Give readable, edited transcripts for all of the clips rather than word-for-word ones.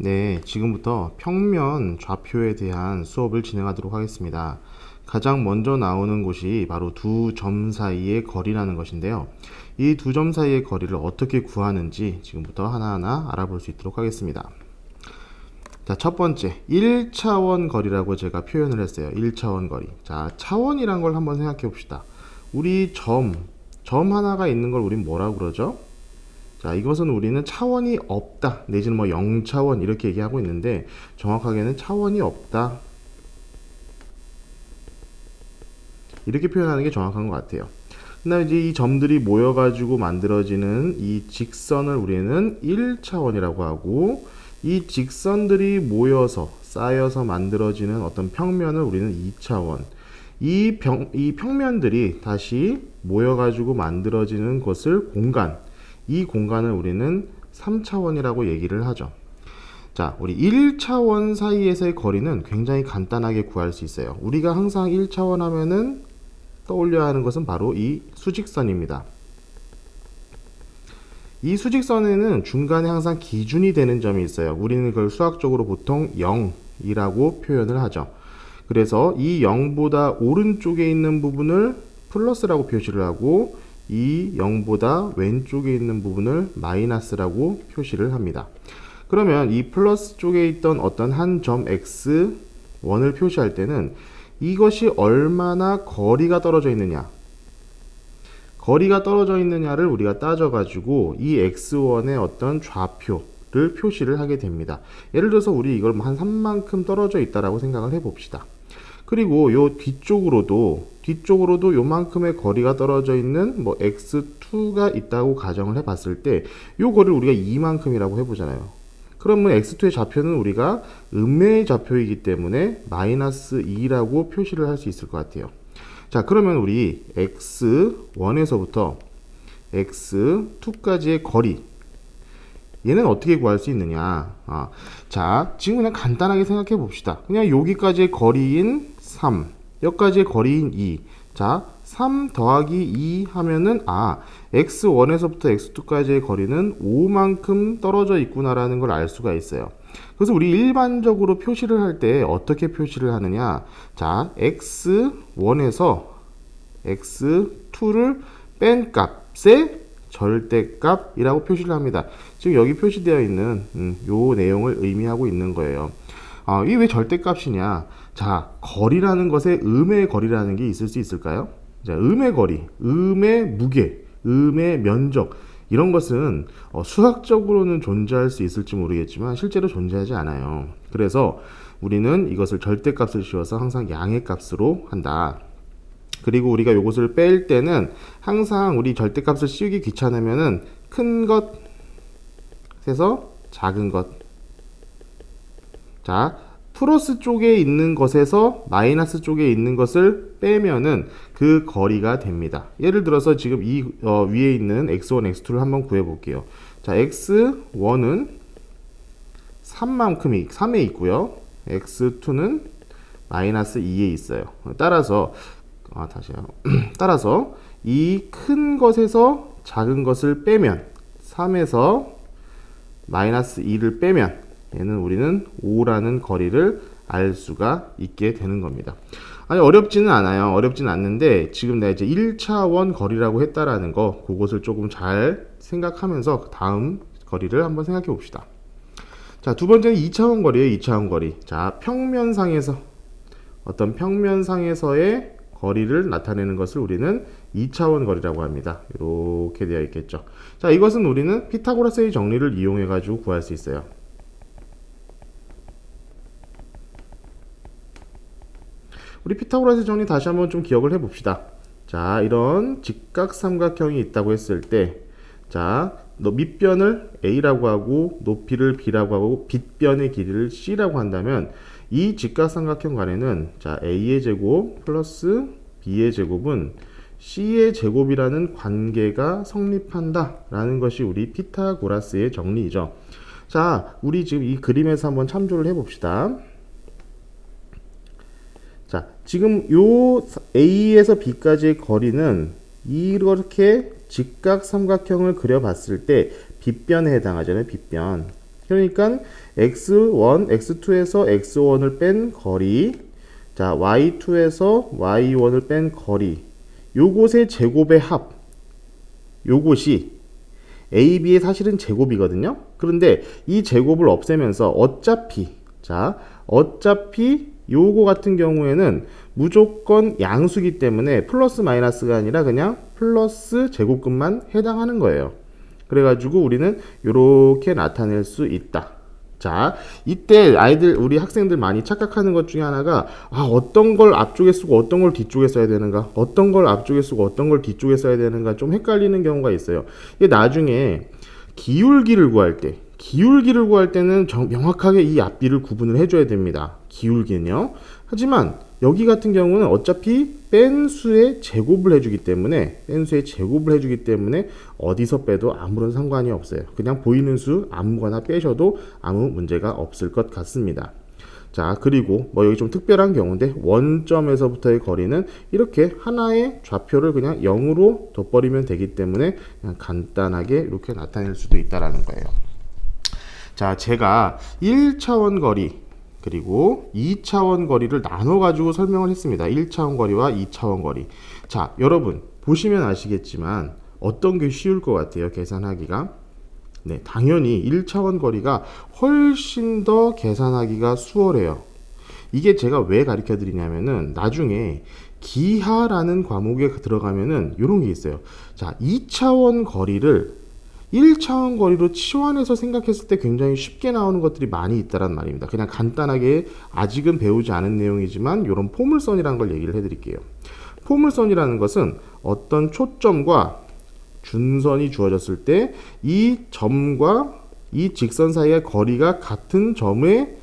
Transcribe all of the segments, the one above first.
네, 지금부터 평면 좌표에 대한 수업을 진행하도록 하겠습니다. 가장 먼저 나오는 곳이 바로 두 점 사이의 거리라는 것인데요. 이 두 점 사이의 거리를 어떻게 구하는지 지금부터 하나하나 알아볼 수 있도록 하겠습니다. 자, 첫 번째, 1차원 거리라고 제가 표현을 했어요. 1차원 거리. 자, 차원이란 걸 한번 생각해 봅시다. 우리 점 하나가 있는 걸 우린 뭐라고 그러죠? 자, 이것은 우리는 차원이 없다, 내지는 뭐 0차원 이렇게 얘기하고 있는데, 정확하게는 차원이 없다, 이렇게 표현하는 게 정확한 것 같아요. 그다음에 이제 이 점들이 모여가지고 만들어지는 이 직선을 우리는 1차원이라고 하고, 이 직선들이 모여서 쌓여서 만들어지는 어떤 평면을 우리는 2차원, 이 평면들이 다시 모여가지고 만들어지는 것을 공간, 이 공간을 우리는 3차원이라고 얘기를 하죠. 자, 우리 1차원 사이에서의 거리는 굉장히 간단하게 구할 수 있어요. 우리가 항상 1차원 하면은 떠올려야 하는 것은 바로 이 수직선입니다. 이 수직선에는 중간에 항상 기준이 되는 점이 있어요. 우리는 그걸 수학적으로 보통 0이라고 표현을 하죠. 그래서 이 0보다 오른쪽에 있는 부분을 플러스라고 표시를 하고, 이 0보다 왼쪽에 있는 부분을 마이너스라고 표시를 합니다. 그러면 이 플러스 쪽에 있던 어떤 한 점 x1을 표시할 때는 이것이 얼마나 거리가 떨어져 있느냐, 거리가 떨어져 있느냐를 우리가 따져가지고 이 x1의 어떤 좌표를 표시를 하게 됩니다. 예를 들어서 우리 이걸 한 3만큼 떨어져 있다라고 생각을 해봅시다. 그리고 요 뒤쪽으로도 요만큼의 거리가 떨어져 있는 뭐 x2가 있다고 가정을 해봤을 때 요 거리를 우리가 2만큼이라고 해보잖아요. 그러면 x2의 좌표는 우리가 음매의 좌표이기 때문에 마이너스 2라고 표시를 할 수 있을 것 같아요. 자, 그러면 우리 x1에서부터 x2까지의 거리, 얘는 어떻게 구할 수 있느냐? 자, 지금 그냥 간단하게 생각해 봅시다. 그냥 여기까지의 거리인 3, 여기까지의 거리인 2. 자, 3 더하기 2 하면은 x1에서부터 x2까지의 거리는 5만큼 떨어져 있구나라는 걸 알 수가 있어요. 그래서 우리 일반적으로 표시를 할 때 어떻게 표시를 하느냐? 자, x1에서 x2를 뺀 값의 절대값이라고 표시를 합니다. 지금 여기 표시되어 있는 요 내용을 의미하고 있는 거예요. 이게 왜 절대값이냐? 자, 거리라는 것에 음의 거리라는 게 있을 수 있을까요? 자, 음의 거리, 음의 무게, 음의 면적, 이런 것은 수학적으로는 존재할 수 있을지 모르겠지만 실제로 존재하지 않아요. 그래서 우리는 이것을 절대값을 씌워서 항상 양의 값으로 한다. 그리고 우리가 이것을 뺄 때는 항상 우리 절대값을 씌우기 귀찮으면은 큰 것에서 작은 것, 자, 플러스 쪽에 있는 것에서 마이너스 쪽에 있는 것을 빼면은 그 거리가 됩니다. 예를 들어서 지금 이 위에 있는 x1, x2를 한번 구해 볼게요. 자, x1은 3에 있고요. x2는 마이너스 2에 있어요. 따라서 따라서 이 큰 것에서 작은 것을 빼면, 3에서 마이너스 2를 빼면 얘는 우리는 5라는 거리를 알 수가 있게 되는 겁니다. 아니, 어렵지는 않아요. 어렵지는 않는데 지금 내가 이제 1차원 거리라고 했다라는 거, 그것을 조금 잘 생각하면서 다음 거리를 한번 생각해 봅시다. 자, 두 번째는 2차원 거리예요. 2차원 거리. 자, 어떤 평면상에서의 거리를 나타내는 것을 우리는 2차원 거리라고 합니다. 이렇게 되어 있겠죠. 자, 이것은 우리는 피타고라스의 정리를 이용해 가지고 구할 수 있어요. 우리 피타고라스 정리 다시 한번 좀 기억을 해봅시다. 자, 이런 직각삼각형이 있다고 했을 때, 자, 밑변을 a라고 하고 높이를 b라고 하고 빗변의 길이를 c라고 한다면 이 직각삼각형 간에는, 자, a의 제곱 플러스 b의 제곱은 c의 제곱이라는 관계가 성립한다 라는 것이 우리 피타고라스의 정리이죠. 자, 우리 지금 이 그림에서 한번 참조를 해봅시다. 자, 지금 요 A에서 B까지의 거리는 이렇게 직각삼각형을 그려봤을 때 빗변에 해당하잖아요. 빗변. 그러니까 x1, x2에서 x1을 뺀 거리, 자 y2에서 y1을 뺀 거리, 요것의 제곱의 합, 요것이 AB의 사실은 제곱이거든요. 그런데 이 제곱을 없애면서 어차피 요거 같은 경우에는 무조건 양수기 때문에 플러스 마이너스가 아니라 그냥 플러스 제곱근만 해당하는 거예요. 그래가지고 우리는 이렇게 나타낼 수 있다. 자, 이때 우리 학생들 많이 착각하는 것 중에 하나가, 어떤 걸 앞쪽에 쓰고 어떤 걸 뒤쪽에 써야 되는가, 어떤 걸 앞쪽에 쓰고 어떤 걸 뒤쪽에 써야 되는가 좀 헷갈리는 경우가 있어요. 이게 나중에 기울기를 구할 때는 명확하게 이 앞뒤를 구분을 해줘야 됩니다. 기울기는요. 하지만 여기 같은 경우는 어차피 뺀 수의 제곱을 해주기 때문에 어디서 빼도 아무런 상관이 없어요. 그냥 보이는 수 아무거나 빼셔도 아무 문제가 없을 것 같습니다. 자, 그리고 여기 좀 특별한 경우인데, 원점에서부터의 거리는 이렇게 하나의 좌표를 그냥 0으로 둬버리면 되기 때문에 그냥 간단하게 이렇게 나타낼 수도 있다라는 거예요. 자, 제가 1차원 거리 그리고 2차원 거리를 나눠 가지고 설명을 했습니다. 1차원 거리와 2차원 거리. 자, 여러분 보시면 아시겠지만 어떤 게 쉬울 것 같아요, 계산하기가? 네, 당연히 1차원 거리가 훨씬 더 계산하기가 수월해요. 이게 제가 왜 가르쳐 드리냐면은 나중에 기하라는 과목에 들어가면은 이런 게 있어요. 자, 2차원 거리를 1차원 거리로 치환해서 생각했을 때 굉장히 쉽게 나오는 것들이 많이 있다란 말입니다. 그냥 간단하게 아직은 배우지 않은 내용이지만 이런 포물선이라는 걸 얘기를 해드릴게요. 포물선이라는 것은 어떤 초점과 준선이 주어졌을 때 이 점과 이 직선 사이의 거리가 같은 점의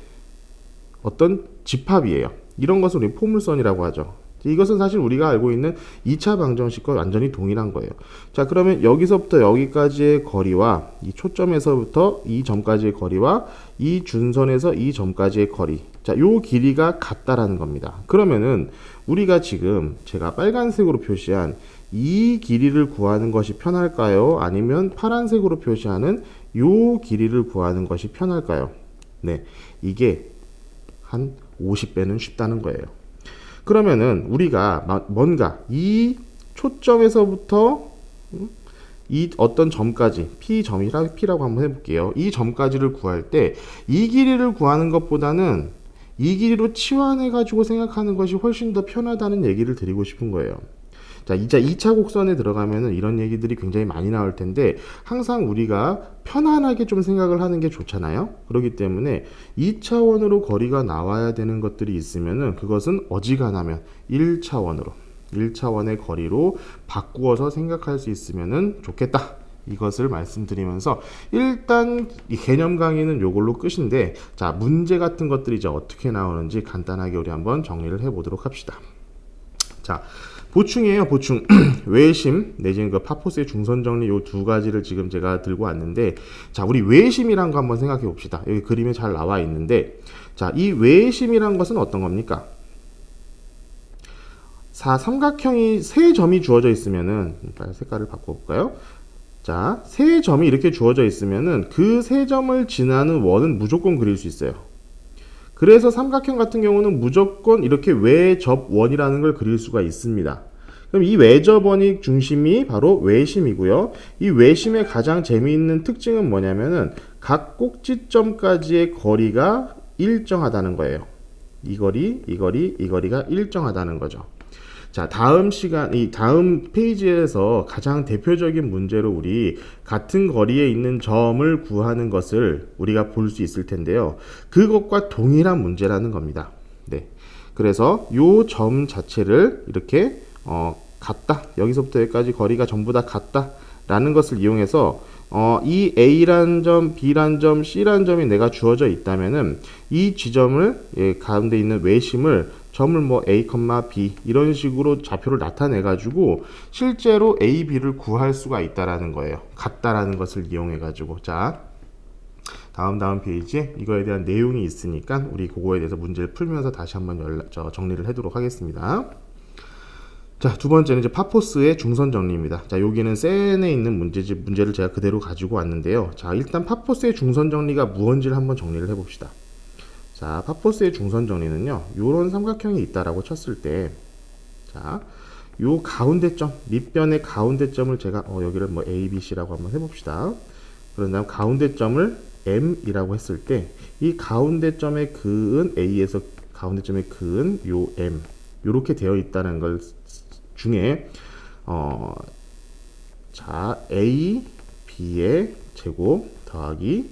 어떤 집합이에요. 이런 것을 우리 포물선이라고 하죠. 이것은 사실 우리가 알고 있는 2차 방정식과 완전히 동일한 거예요. 자, 그러면 여기서부터 여기까지의 거리와 이 초점에서부터 이 점까지의 거리와 이 준선에서 이 점까지의 거리, 자, 요 길이가 같다라는 겁니다. 그러면은 우리가 지금 제가 빨간색으로 표시한 이 길이를 구하는 것이 편할까요? 아니면 파란색으로 표시하는 요 길이를 구하는 것이 편할까요? 네, 이게 한 50배는 쉽다는 거예요. 그러면은 우리가 뭔가 이 초점에서부터 이 어떤 점까지 P라고 한번 해볼게요. 이 점까지를 구할 때 이 길이를 구하는 것보다는 이 길이로 치환해 가지고 생각하는 것이 훨씬 더 편하다는 얘기를 드리고 싶은 거예요. 자, 이제 2차 곡선에 들어가면은 이런 얘기들이 굉장히 많이 나올 텐데, 항상 우리가 편안하게 좀 생각을 하는 게 좋잖아요. 그렇기 때문에 2차원으로 거리가 나와야 되는 것들이 있으면은 그것은 어지간하면 1차원의 거리로 바꾸어서 생각할 수 있으면은 좋겠다. 이것을 말씀드리면서 일단 이 개념 강의는 요걸로 끝인데, 자, 문제 같은 것들이 이제 어떻게 나오는지 간단하게 우리 한번 정리를 해 보도록 합시다. 자, 보충이에요, 보충. 외심 내지는 그 파포스의 중선 정리 요 두 가지를 지금 제가 들고 왔는데, 자, 우리 외심이란 거 한번 생각해 봅시다. 여기 그림에 잘 나와 있는데, 자, 이 외심이란 것은 어떤 겁니까? 삼각형이 세 점이 주어져 있으면은, 색깔을 바꿔볼까요? 자, 세 점이 이렇게 주어져 있으면은 그 세 점을 지나는 원은 무조건 그릴 수 있어요. 그래서 삼각형 같은 경우는 무조건 이렇게 외접원이라는 걸 그릴 수가 있습니다. 그럼 이 외접원의 중심이 바로 외심이고요. 이 외심의 가장 재미있는 특징은 뭐냐면은 각 꼭지점까지의 거리가 일정하다는 거예요. 이 거리가 일정하다는 거죠. 자, 다음 페이지에서 가장 대표적인 문제로 우리 같은 거리에 있는 점을 구하는 것을 우리가 볼 수 있을 텐데요. 그것과 동일한 문제라는 겁니다. 네. 그래서 요 점 자체를 이렇게 같다. 여기서부터 여기까지 거리가 전부 다 같다. 라는 것을 이용해서 이 A라는 점, B라는 점, C라는 점이 내가 주어져 있다면은 이 지점을 가운데 있는 외심을 점을 A, B 이런 식으로 좌표를 나타내 가지고 실제로 A, B를 구할 수가 있다라는 거예요. 같다라는 것을 이용해 가지고. 자, 다음 페이지에 이거에 대한 내용이 있으니까 우리 그거에 대해서 문제를 풀면서 다시 한번 정리를 하도록 하겠습니다. 자, 두 번째는 이제 파포스의 중선 정리입니다. 자, 여기는 센에 있는 문제를 제가 그대로 가지고 왔는데요. 자, 일단 파포스의 중선 정리가 무언지를 한번 정리를 해봅시다. 자, 파포스의 중선 정리는요, 요런 삼각형이 있다라고 쳤을 때, 자, 요 가운데점, 밑변의 가운데점을 제가, 여기를 뭐 A, B, C라고 한번 해봅시다. 그런 다음 가운데점을 M이라고 했을 때, 이 가운데점의 그은 A에서 가운데점의 그은 요 M, 요렇게 되어 있다는 걸 중에 자, A, B의 제곱 더하기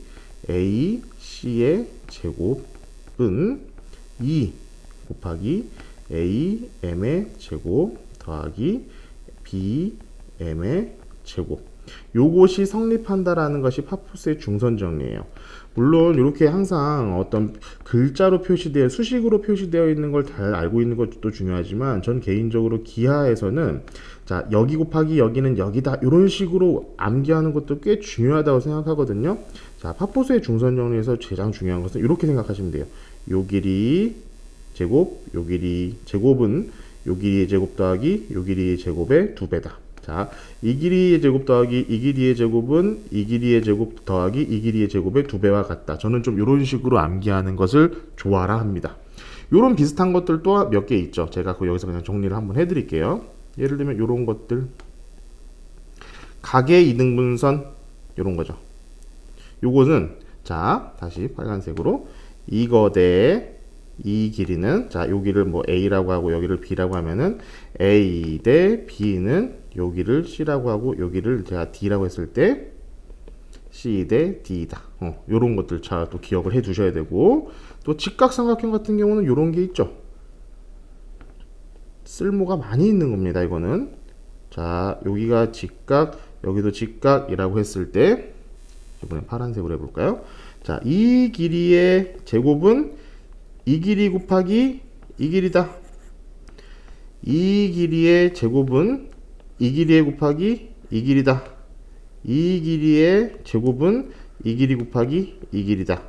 A, C의 제곱은 2 곱하기 A, M의 제곱 더하기 B, M의 제곱. 요것이 성립한다라는 것이 파포스의 중선 정리예요. 물론 이렇게 항상 어떤 글자로 표시되어 수식으로 표시되어 있는 걸 잘 알고 있는 것도 중요하지만 전 개인적으로 기하에서는 자, 여기 곱하기 여기는 여기다 이런 식으로 암기하는 것도 꽤 중요하다고 생각하거든요. 자, 파포스의 중선 정리에서 가장 중요한 것은 이렇게 생각하시면 돼요. 요 길이 제곱, 요 길이 제곱은 요 길이의 제곱 더하기 요 길이의 제곱의 2배다. 자, 이 길이의 제곱 더하기 이 길이의 제곱은 이 길이의 제곱 더하기 이 길이의 제곱의 2배와 같다. 저는 좀 이런 식으로 암기하는 것을 좋아라 합니다. 이런 비슷한 것들 또 몇 개 있죠. 제가 여기서 그냥 정리를 한번 해드릴게요. 예를 들면 이런 것들, 각의 이등분선 이런 거죠. 요거는 자, 다시 빨간색으로 이거 대 이 길이는 자, 여기를 뭐 A라고 하고 여기를 B라고 하면은 A 대 B는 여기를 C라고 하고 여기를 제가 D라고 했을 때 C 대 D다. 요런 것들 잘 또 기억을 해 두셔야 되고, 또 직각삼각형 같은 경우는 요런 게 있죠. 쓸모가 많이 있는 겁니다. 이거는 자, 여기가 직각, 여기도 직각이라고 했을 때 이번에 파란색으로 해볼까요? 자, 이 길이의 제곱은 이 길이 곱하기 이 길이다. 이 길이의 제곱은 이 길이의 곱하기 이 길이다. 이 길이의 제곱은 이 길이 곱하기 이 길이다.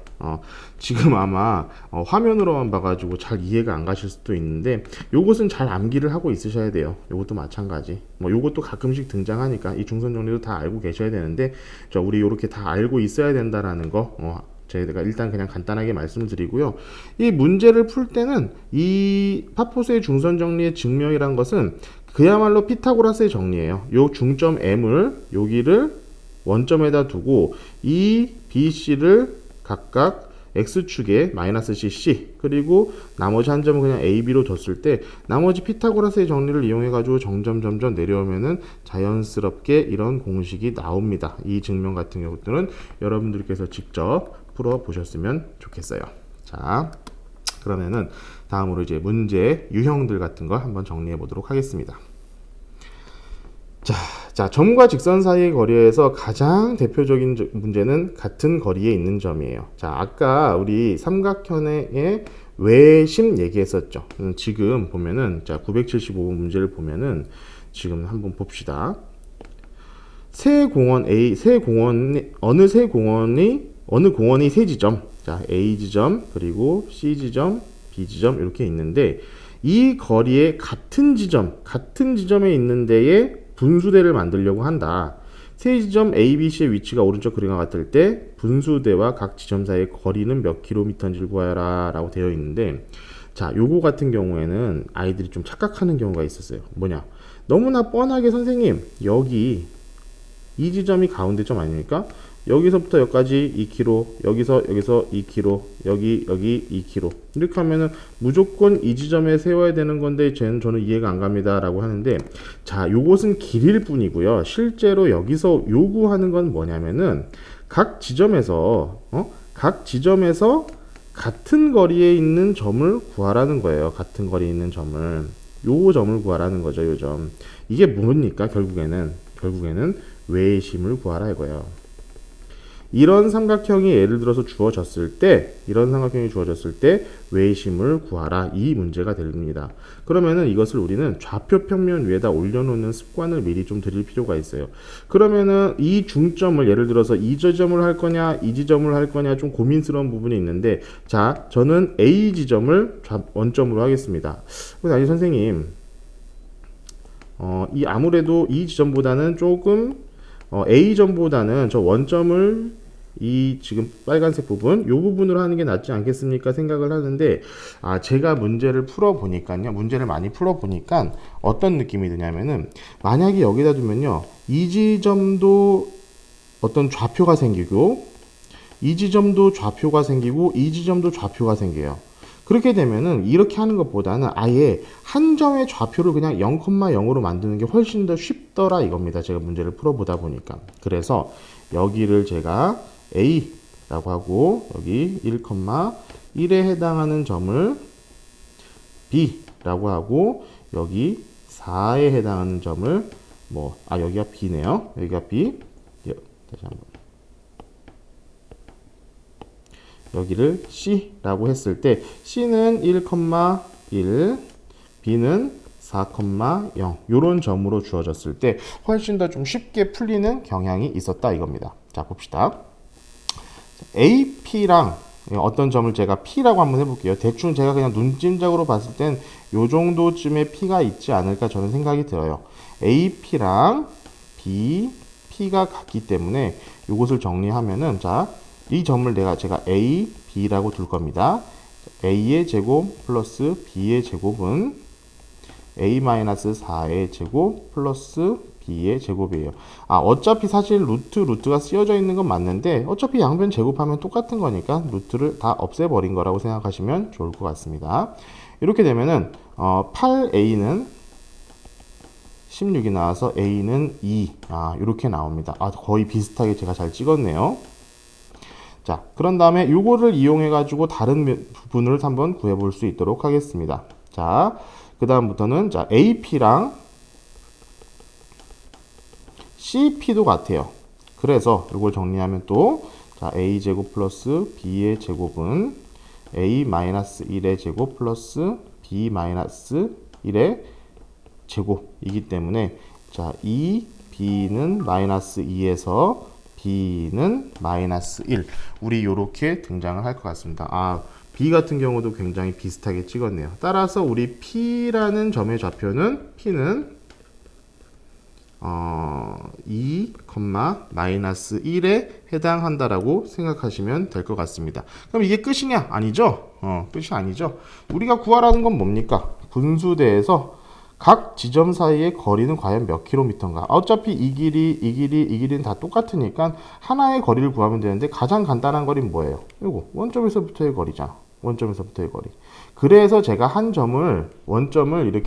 지금 아마 화면으로만 봐가지고 잘 이해가 안 가실 수도 있는데 요것은 잘 암기를 하고 있으셔야 돼요. 요것도 마찬가지. 요것도 가끔씩 등장하니까 이 중선 정리도 다 알고 계셔야 되는데, 우리 요렇게 다 알고 있어야 된다라는 거 제가 일단 그냥 간단하게 말씀을 드리고요. 이 문제를 풀 때는 이 파포스의 중선 정리의 증명이란 것은 그야말로 피타고라스의 정리예요. 요 중점 M을 여기를 원점에다 두고 이 BC를 각각 X축에 마이너스 CC 그리고 나머지 한 점은 그냥 AB로 뒀을 때 나머지 피타고라스의 정리를 이용해 가지고 점점 내려오면은 자연스럽게 이런 공식이 나옵니다. 이 증명 같은 경우들은 여러분들께서 직접 풀어 보셨으면 좋겠어요. 자, 그러면은 다음으로 이제 문제 유형들 같은 거 한번 정리해 보도록 하겠습니다. 자, 점과 직선 사이의 거리에서 가장 대표적인 문제는 같은 거리에 있는 점이에요. 자, 아까 우리 삼각형의 외심 얘기했었죠. 지금 보면은 자, 975번 문제를 보면은 지금 한번 봅시다. 어느 공원이 세 지점, 자, A 지점, 그리고 C 지점, B 지점 이렇게 있는데 이 거리에 같은 지점에 있는 데에 분수대를 만들려고 한다. 세 지점 A, B, C의 위치가 오른쪽 그림과 같을 때 분수대와 각 지점 사이의 거리는 몇 킬로미터인지를 구하라 라고 되어 있는데, 자, 요거 같은 경우에는 아이들이 좀 착각하는 경우가 있었어요. 뭐냐, 너무나 뻔하게 선생님 여기 이 지점이 가운데점 아닙니까? 여기서부터 여기까지 2km, 여기서 2km, 여기 2km 이렇게 하면은 무조건 이 지점에 세워야 되는 건데 저는 이해가 안 갑니다 라고 하는데, 자, 요것은 길일 뿐이고요. 실제로 여기서 요구하는 건 뭐냐면은 각 지점에서 같은 거리에 있는 점을 구하라는 거예요. 같은 거리에 있는 점을, 요 점을 구하라는 거죠. 요 점. 이게 뭡니까? 결국에는 외심을 구하라 이거예요. 이런 삼각형이 예를 들어서 주어졌을 때 외심을 구하라, 이 문제가 됩니다. 그러면은 이것을 우리는 좌표 평면 위에다 올려놓는 습관을 미리 좀 드릴 필요가 있어요. 그러면은 이 중점을 예를 들어서 이 지점을 할 거냐 이 지점을 할 거냐 좀 고민스러운 부분이 있는데, 자, 저는 A 지점을 원점으로 하겠습니다. 아니 선생님, 이 아무래도 이 지점보다는 조금 A점보다는 저 원점을 이 지금 빨간색 부분 요 부분으로 하는 게 낫지 않겠습니까 생각을 하는데, 제가 문제를 많이 풀어 보니까 어떤 느낌이 드냐면은, 만약에 여기다 두면요 이 지점도 어떤 좌표가 생기고 이 지점도 좌표가 생기고 이 지점도 좌표가 생겨요. 그렇게 되면은 이렇게 하는 것보다는 아예 한 점의 좌표를 그냥 0,0으로 만드는 게 훨씬 더 쉽더라 이겁니다. 제가 문제를 풀어보다 보니까. 그래서 여기를 제가 A라고 하고 여기 1,1에 해당하는 점을 B라고 하고 여기 4에 해당하는 점을 여기가 B네요. 여기가 B. 다시 한번. 여기를 C라고 했을 때 C는 1,1, B는 4,0 요런 점으로 주어졌을 때 훨씬 더 좀 쉽게 풀리는 경향이 있었다 이겁니다. 자, 봅시다. AP랑 어떤 점을 제가 P라고 한번 해볼게요. 대충 제가 그냥 눈찜작으로 봤을 땐 요 정도쯤의 P가 있지 않을까 저는 생각이 들어요. AP랑 B, P가 같기 때문에 요것을 정리하면은, 자, 이 점을 제가 A, B라고 둘 겁니다. A의 제곱 플러스 B의 제곱은 A-4의 제곱 플러스 B의 제곱이에요. 어차피 사실 루트가 쓰여져 있는 건 맞는데 어차피 양변 제곱하면 똑같은 거니까 루트를 다 없애버린 거라고 생각하시면 좋을 것 같습니다. 이렇게 되면은 8A는 16이 나와서 A는 2. 이렇게 나옵니다. 거의 비슷하게 제가 잘 찍었네요. 자, 그런 다음에 요거를 이용해 가지고 다른 부분을 한번 구해 볼 수 있도록 하겠습니다. 자, 그 다음부터는 자, AP랑 CP도 같아요. 그래서 이걸 정리하면 또 자, A제곱 플러스 B의 제곱은 A-1의 제곱 플러스 B-1의 제곱이기 때문에, 자, 이 B는 마이너스 2에서 B는 마이너스 1. 우리 요렇게 등장을 할 것 같습니다. B 같은 경우도 굉장히 비슷하게 찍었네요. 따라서 우리 P라는 점의 좌표는 P는 2, 마이너스 1에 해당한다라고 생각하시면 될 것 같습니다. 그럼 이게 끝이냐? 아니죠? 끝이 아니죠. 우리가 구하라는 건 뭡니까? 분수대에서 각 지점 사이의 거리는 과연 몇 킬로미터인가? 어차피 이 길이는 다 똑같으니까 하나의 거리를 구하면 되는데, 가장 간단한 거리는 뭐예요? 이거 원점에서부터의 거리잖아. 원점에서부터의 거리. 그래서 제가 한 점을 원점에다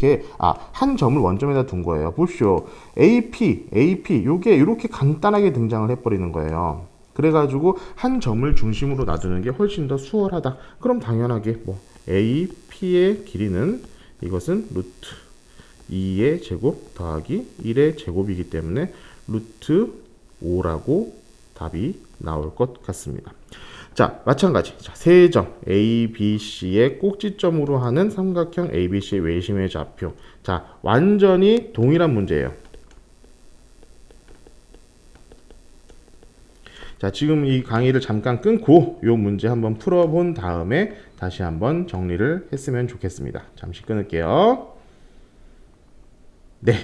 둔 거예요. 보시오. AP 요게 이렇게 간단하게 등장을 해버리는 거예요. 그래가지고 한 점을 중심으로 놔두는 게 훨씬 더 수월하다. 그럼 당연하게 AP의 길이는 이것은 루트 2의 제곱 더하기 1의 제곱이기 때문에 루트 5라고 답이 나올 것 같습니다. 자, 마찬가지. 자, 세 점 A, B, C의 꼭지점으로 하는 삼각형 ABC의 외심의 좌표. 자, 완전히 동일한 문제예요. 자, 지금 이 강의를 잠깐 끊고 요 문제 한번 풀어본 다음에 다시 한번 정리를 했으면 좋겠습니다. 잠시 끊을게요. 네,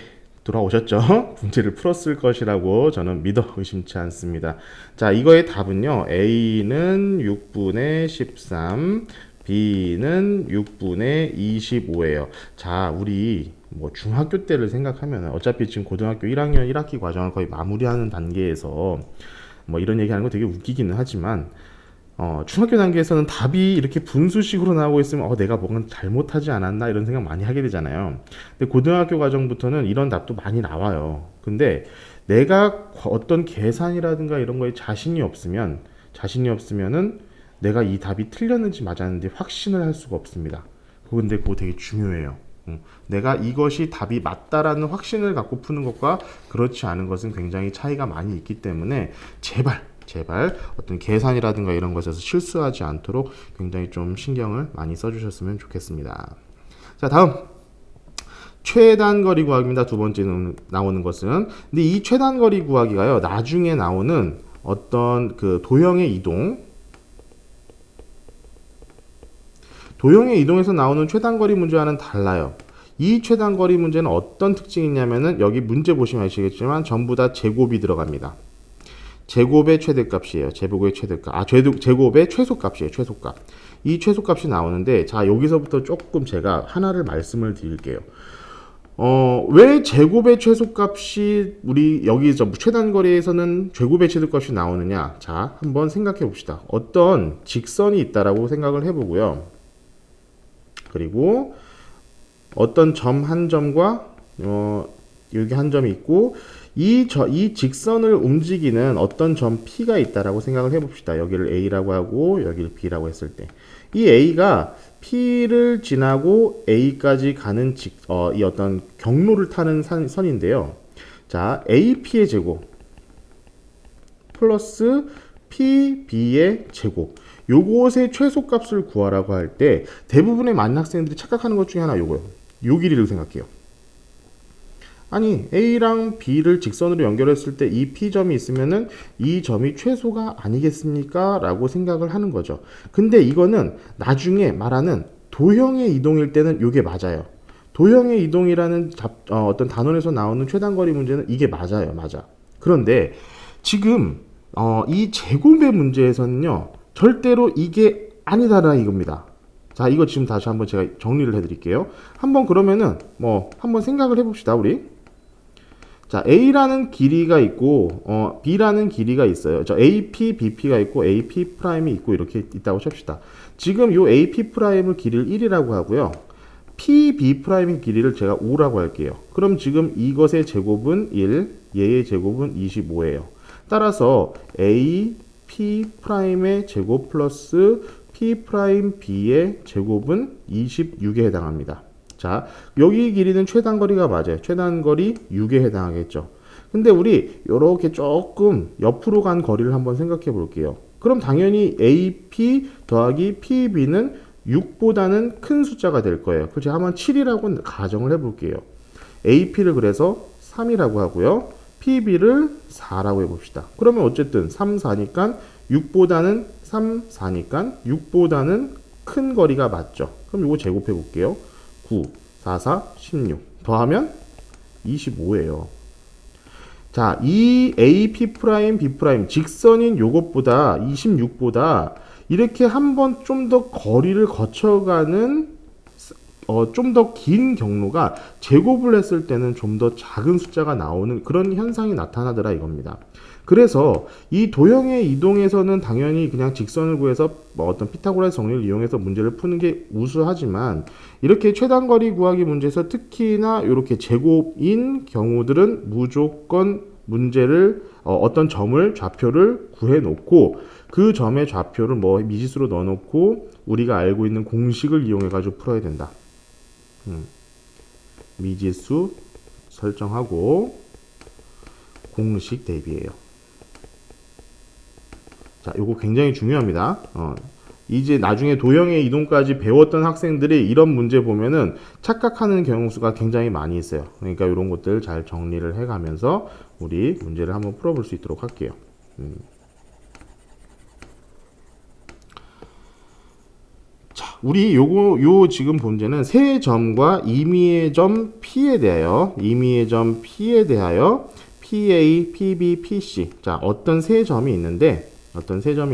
돌아오셨죠? 문제를 풀었을 것이라고 저는 믿어 의심치 않습니다. 자, 이거의 답은요, A는 6분의 13, B는 6분의 25예요. 자, 우리 중학교 때를 생각하면 어차피 지금 고등학교 1학년 1학기 과정을 거의 마무리하는 단계에서 이런 얘기하는 거 되게 웃기기는 하지만, 중학교 단계에서는 답이 이렇게 분수식으로 나오고 있으면 내가 뭔가 잘못하지 않았나 이런 생각 많이 하게 되잖아요. 근데 고등학교 과정부터는 이런 답도 많이 나와요. 근데 내가 어떤 계산이라든가 이런 거에 자신이 없으면은 내가 이 답이 틀렸는지 맞았는지 확신을 할 수가 없습니다. 근데 그거 되게 중요해요. 내가 이것이 답이 맞다라는 확신을 갖고 푸는 것과 그렇지 않은 것은 굉장히 차이가 많이 있기 때문에 제발 어떤 계산이라든가 이런 것에서 실수하지 않도록 굉장히 좀 신경을 많이 써주셨으면 좋겠습니다. 자, 다음 최단 거리 구하기입니다. 두 번째 나오는 것은, 근데 이 최단 거리 구하기가요, 나중에 나오는 어떤 그 도형의 이동에서 나오는 최단 거리 문제와는 달라요. 이 최단거리 문제는 어떤 특징이 있냐면은 여기 문제 보시면 아시겠지만 전부 다 제곱이 들어갑니다. 제곱의 최대값이에요. 제곱의 최대값. 제곱의 최소값이에요. 최소값. 이 최소값이 나오는데, 자, 여기서부터 조금 제가 하나를 말씀을 드릴게요. 왜 제곱의 최소값이 우리 여기 최단거리에서는 제곱의 최소값이 나오느냐? 자, 한번 생각해 봅시다. 어떤 직선이 있다라고 생각을 해보고요. 그리고 어떤 점 한 점과 여기 한 점이 있고 이 직선을 움직이는 어떤 점 P가 있다라고 생각을 해봅시다. 여기를 A라고 하고 여기를 B라고 했을 때 이 A가 P를 지나고 A까지 가는 이 어떤 경로를 타는 선인데요. 자, AP의 제곱 플러스 PB의 제곱, 요것의 최소값을 구하라고 할 때 대부분의 많은 학생들이 착각하는 것 중에 하나 요거요. 요 길이를 생각해요. 아니, A랑 B를 직선으로 연결했을 때 이 P점이 있으면은 이 점이 최소가 아니겠습니까? 라고 생각을 하는 거죠. 근데 이거는 나중에 말하는 도형의 이동일 때는 이게 맞아요. 도형의 이동이라는 어떤 단원에서 나오는 최단거리 문제는 이게 맞아요. 맞아. 그런데 지금 이 제곱의 문제에서는요, 절대로 이게 아니다라 이겁니다. 자, 이거 지금 다시 한번 제가 정리를 해드릴게요. 한번 그러면은 한번 생각을 해봅시다, 우리. 자, A라는 길이가 있고 B라는 길이가 있어요. 저 AP, BP가 있고 AP 프라임이 있고 이렇게 있다고 칩시다. 지금 요 AP 프라임을 길이를 1이라고 하고요. PB 프라임의 길이를 제가 5라고 할게요. 그럼 지금 이것의 제곱은 1, 얘의 제곱은 25예요. 따라서 A, P 프라임의 제곱 플러스 P 프라임 B의 제곱은 26에 해당합니다. 자, 여기 길이는 최단거리가 맞아요. 최단거리 6에 해당하겠죠. 근데 우리 이렇게 조금 옆으로 간 거리를 한번 생각해 볼게요. 그럼 당연히 AP 더하기 PB는 6보다는 큰 숫자가 될 거예요. 그래서 제가 한번 7이라고 가정을 해 볼게요. AP를 그래서 3이라고 하고요. PB를 4라고 해봅시다. 그러면 어쨌든 3, 4니까 6보다는 3, 4니까 6보다는 큰 거리가 맞죠. 그럼 이거 제곱해 볼게요. 9, 4, 4, 16 더하면 25예요. 자, 이 AP 프라임, B 프라임 직선인 요것보다 26보다 이렇게 한번 좀 더 거리를 거쳐가는 좀 더 긴 경로가 제곱을 했을 때는 좀 더 작은 숫자가 나오는 그런 현상이 나타나더라 이겁니다. 그래서 이 도형의 이동에서는 당연히 그냥 직선을 구해서 어떤 피타고라스 정리를 이용해서 문제를 푸는 게 우수하지만 이렇게 최단거리 구하기 문제에서 특히나 이렇게 제곱인 경우들은 무조건 문제를 어떤 점을 좌표를 구해 놓고 그 점의 좌표를 미지수로 넣어 놓고 우리가 알고 있는 공식을 이용해 가지고 풀어야 된다. 미지수 설정하고 공식 대비해요. 자, 요거 굉장히 중요합니다. 이제 나중에 도형의 이동까지 배웠던 학생들이 이런 문제 보면은 착각하는 경우수가 굉장히 많이 있어요. 그러니까 이런 것들 잘 정리를 해가면서 우리 문제를 한번 풀어볼 수 있도록 할게요. 자, 우리 요 지금 문제는 세 점과 임의의 점 P에 대하여, PA, PB, PC. 자, 어떤 세 점이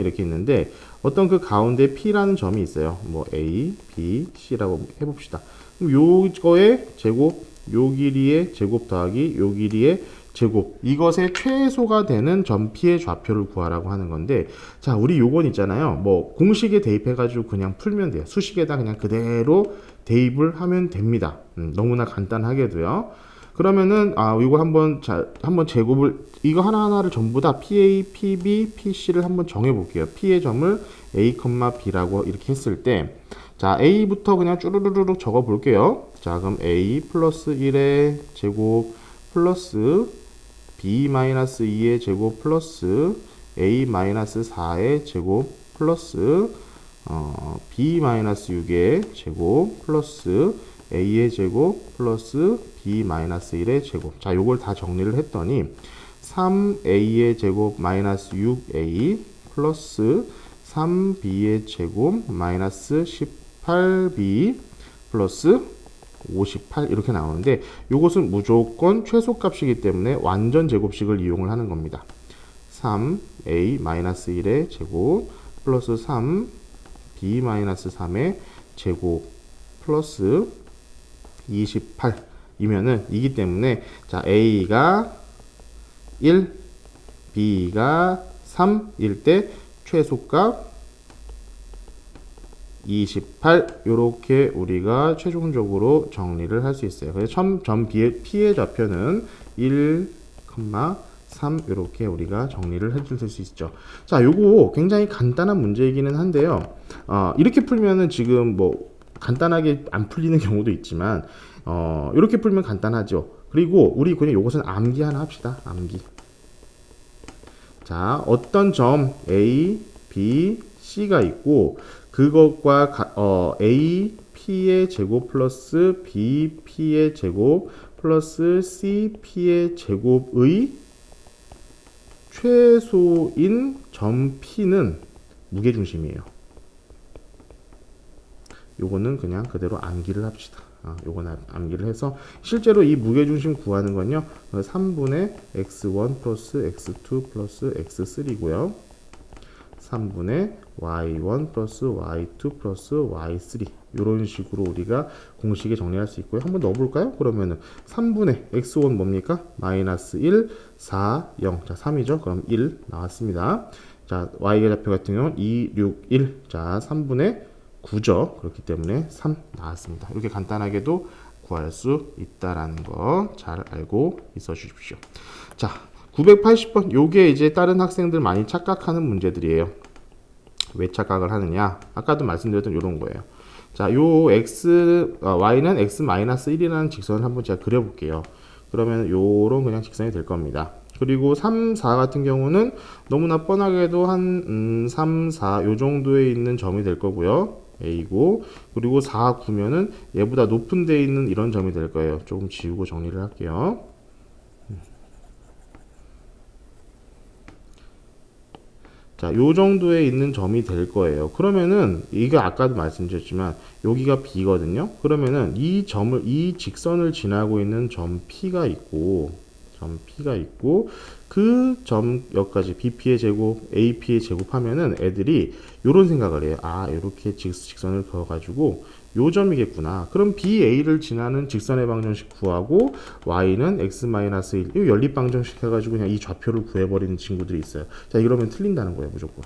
이렇게 있는데, 어떤 그 가운데 P라는 점이 있어요. A, B, C라고 해봅시다. 그럼 요거의 제곱, 요 길이의 제곱 더하기 요 길이의 제곱. 이것의 최소가 되는 점 P의 좌표를 구하라고 하는 건데, 자, 우리 요건 있잖아요. 공식에 대입해가지고 그냥 풀면 돼요. 수식에다 그냥 그대로 대입을 하면 됩니다. 너무나 간단하게도요. 그러면은 이거 한번 제곱을 이거 하나하나를 전부 다 PA, PB, PC를 한번 정해 볼게요. P의 점을 A, B라고 이렇게 했을 때 자, A부터 그냥 쭈루루룩 적어 볼게요. 자, 그럼 A 플러스 1의 제곱 플러스 B 마이너스 2의 제곱 플러스 A 마이너스 4의 제곱 플러스 B 마이너스 6의 제곱 플러스 A의 제곱 플러스 B 마이너스 1의 제곱. 자, 요걸 다 정리를 했더니 3A의 제곱 마이너스 6A 플러스 3B의 제곱 마이너스 18B 플러스 58 이렇게 나오는데 이것은 무조건 최소값이기 때문에 완전 제곱식을 이용을 하는 겁니다. 3a-1의 제곱 플러스 3b-3의 제곱 플러스 28이면은 이기 때문에 자 a가 1, b가 3일 때 최소값 28 이렇게 우리가 최종적으로 정리를 할 수 있어요. 그래서 점 P의 좌표는 1, 3 이렇게 우리가 정리를 해줄 수 있죠. 자, 요거 굉장히 간단한 문제이기는 한데요. 이렇게 풀면은 지금 뭐 간단하게 안 풀리는 경우도 있지만 이렇게 풀면 간단하죠. 그리고 우리 그냥 요것은 암기 하나 합시다. 암기. 자, 어떤 점 A, B, C가 있고 그것과 A, P의 제곱 플러스 B, P의 제곱 플러스 C, P의 제곱의 최소인 점 P는 무게중심이에요. 요거는 그냥 그대로 암기를 합시다. 요거는 암기를 해서 실제로 이 무게중심 구하는 건요 3분의 x1 플러스 x2 플러스 x3고요 3분의 y1 플러스 y2 플러스 y3 이런 식으로 우리가 공식에 정리할 수 있고요. 한번 넣어볼까요? 그러면은 3분의 x1 뭡니까? 마이너스 1, 4, 0. 자, 3이죠? 그럼 1 나왔습니다. 자, y의 좌표 같은 경우는 2, 6, 1. 자, 3분의 9죠. 그렇기 때문에 3 나왔습니다. 이렇게 간단하게도 구할 수 있다라는 거 잘 알고 있어 주십시오. 자, 980번. 요게 이제 다른 학생들 많이 착각하는 문제들이에요. 왜 착각을 하느냐? 아까도 말씀드렸던 요런 거예요. 자, 요 y는 x-1이라는 직선을 한번 제가 그려볼게요. 그러면 요런 그냥 직선이 될 겁니다. 그리고 3, 4 같은 경우는 너무나 뻔하게도 한 3, 4 요 정도에 있는 점이 될 거고요. A고 그리고 4, 9면은 얘보다 높은 데에 있는 이런 점이 될 거예요. 조금 지우고 정리를 할게요. 자, 요 정도에 있는 점이 될 거예요. 그러면은 이게 아까도 말씀드렸지만 여기가 B거든요. 그러면은 이 직선을 지나고 있는 점 P가 있고 그 점 여기까지 BP의 제곱, AP의 제곱 하면은 애들이 요런 생각을 해요. 이렇게 직선을 그어가지고 요 점이겠구나. 그럼 BA를 지나는 직선의 방정식 구하고 Y는 X-1 이 연립 방정식 해가지고 그냥 이 좌표를 구해버리는 친구들이 있어요. 자, 이러면 틀린다는 거예요. 무조건.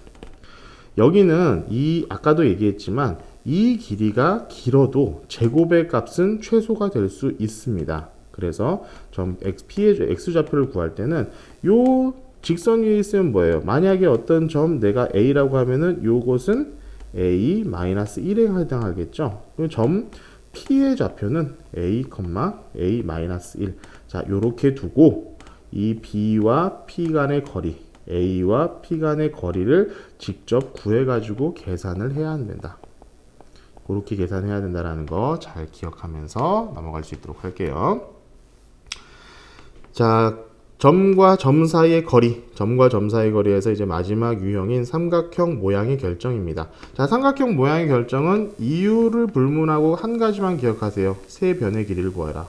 여기는 아까도 얘기했지만 이 길이가 길어도 제곱의 값은 최소가 될 수 있습니다. 그래서 점 P의 X좌표를 구할 때는 요 직선 위에 있으면 뭐예요? 만약에 어떤 점 내가 A라고 하면은 요것은 A-1에 해당하겠죠? 그럼 점 P의 좌표는 A,A-1. 자, 요렇게 두고 이 B와 P 간의 거리, A와 P 간의 거리를 직접 구해가지고 계산을 해야 된다. 그렇게 계산해야 된다는 거 잘 기억하면서 넘어갈 수 있도록 할게요. 자, 점과 점 사이의 거리에서 이제 마지막 유형인 삼각형 모양의 결정입니다. 자, 삼각형 모양의 결정은 이유를 불문하고 한 가지만 기억하세요. 세 변의 길이를 구하라.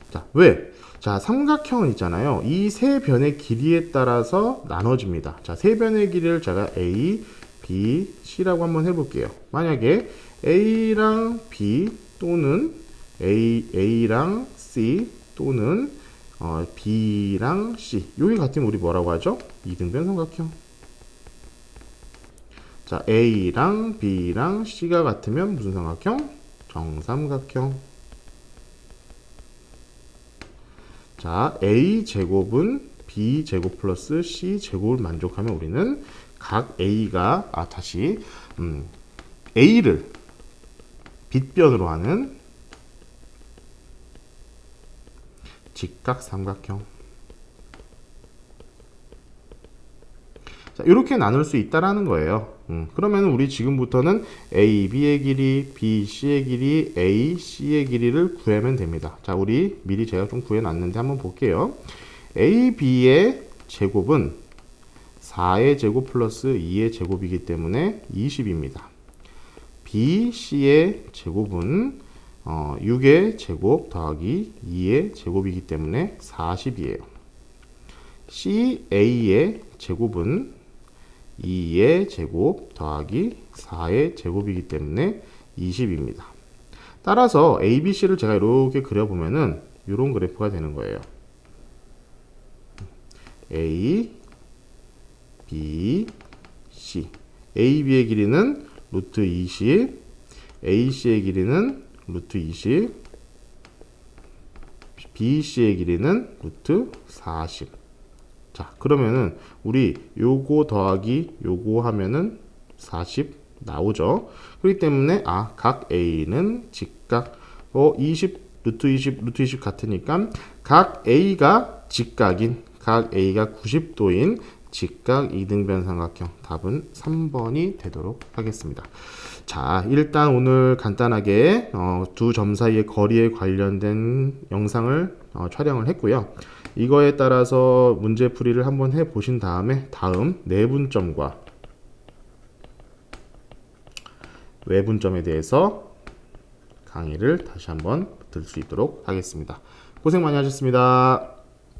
자, 왜? 자, 삼각형은 있잖아요. 이 세 변의 길이에 따라서 나눠집니다. 자, 세 변의 길이를 제가 A, B, C라고 한번 해볼게요. 만약에 A랑 B 또는 A랑 C 또는 B랑 C 여기 같으면 우리 뭐라고 하죠? 이등변 삼각형. 자, A랑 B랑 C가 같으면 무슨 삼각형? 정삼각형. 자, A 제곱은 B 제곱 플러스 C 제곱을 만족하면 우리는 각 A가 A를 빗변으로 하는 직각삼각형. 자, 이렇게 나눌 수 있다라는 거예요. 그러면 우리 지금부터는 A, B의 길이, B, C의 길이, A, C의 길이를 구하면 됩니다. 자, 우리 미리 제가 좀 구해놨는데 한번 볼게요. A, B의 제곱은 4의 제곱 플러스 2의 제곱이기 때문에 20입니다. BC의 제곱은 6의 제곱 더하기 2의 제곱이기 때문에 40이에요. CA의 제곱은 2의 제곱 더하기 4의 제곱이기 때문에 20입니다. 따라서 ABC를 제가 이렇게 그려보면은 이런 그래프가 되는 거예요. A, B, C. AB의 길이는 루트 20, AC의 길이는 루트 20, BC의 길이는 루트 40. 자, 그러면은 우리 요거 더하기 요거 하면은 40 나오죠. 그렇기 때문에 각 A는 직각 20 루트 20 루트 20 같으니까 각 A가 직각인 각 A가 90도인 직각 이등변 삼각형 답은 3번이 되도록 하겠습니다. 자, 일단 오늘 간단하게 두 점 사이의 거리에 관련된 영상을 촬영을 했고요. 이거에 따라서 문제풀이를 한번 해 보신 다음에 다음 내분점과 외분점에 대해서 강의를 다시 한번 들 수 있도록 하겠습니다. 고생 많이 하셨습니다.